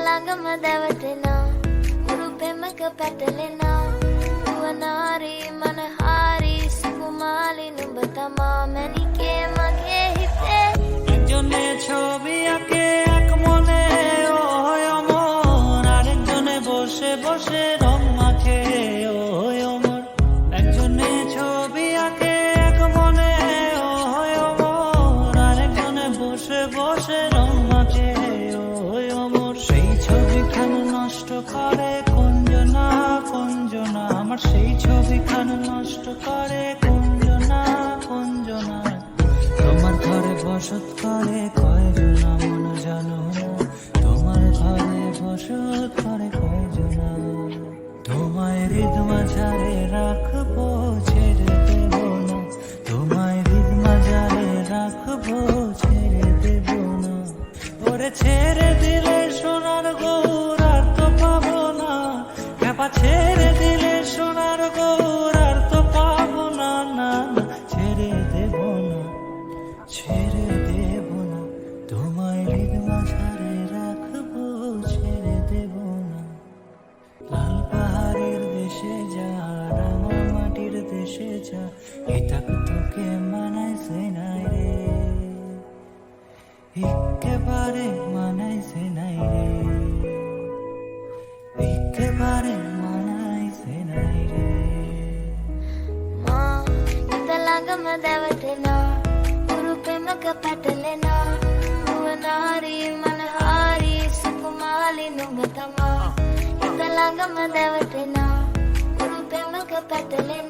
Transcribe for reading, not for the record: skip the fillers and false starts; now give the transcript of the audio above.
ළඟම දැවටෙනා උරු පෙමක පැටලෙනා නුවනාරි මනහාරි සුකුමාලි නුඹ තමා මැනිකේ මගේ හිතේ একজনে ছবি আঁকে এক মনে ওই অমর, আরেকজনে বসে বসে রং মাখে ওই অমর। একজনে ছবি আঁকে এক মনে ওই অমর, আরেকজনে বসে বসে রং মাখে ওই অমর। সেই ছবিখান নষ্ট করে কুঞ্জনা কুঞ্জনা, আমার সেই ছবিখান নষ্ট করে কুঞ্জনা কুঞ্জনা। তোমার ঘরে বসত করে কয়জনা মন জানো না, তোমার ঘরে বসত করে কয়জনা। তোমায় হৃদ মাঝারে রাখবো ছেড়ে দেব না, তোমায় হৃদ মাঝারে রাখবো ছেড়ে দেব না। ওরে ছেড়ে দিলে সোনার গৌর আর তো পাবো না, ক্যাপা ছেড়ে দিলে সোনার গৌর আর তো পাবো না, না না ছেড়ে দেব না, ছেড়ে দেব না। তোমায় হৃদ মাঝারে রাখবো ছেড়ে দেব না। লাল পাহাড়ের দেশে যা, রাঙা মাটির দেশে যা, এটা তোকে মানাইছে নাই রে, একেবারে মানাইছে নাই রে, একেবারে মানাইছে নাই রে। මා හිත ළඟම දැවටෙනා උරු පෙමක පැටලෙනා නුවනාරි මනහාරි සුකුමාලි නුඹ තමා හිත ළඟම දැවටෙනා උරු පෙමක පැටලෙනා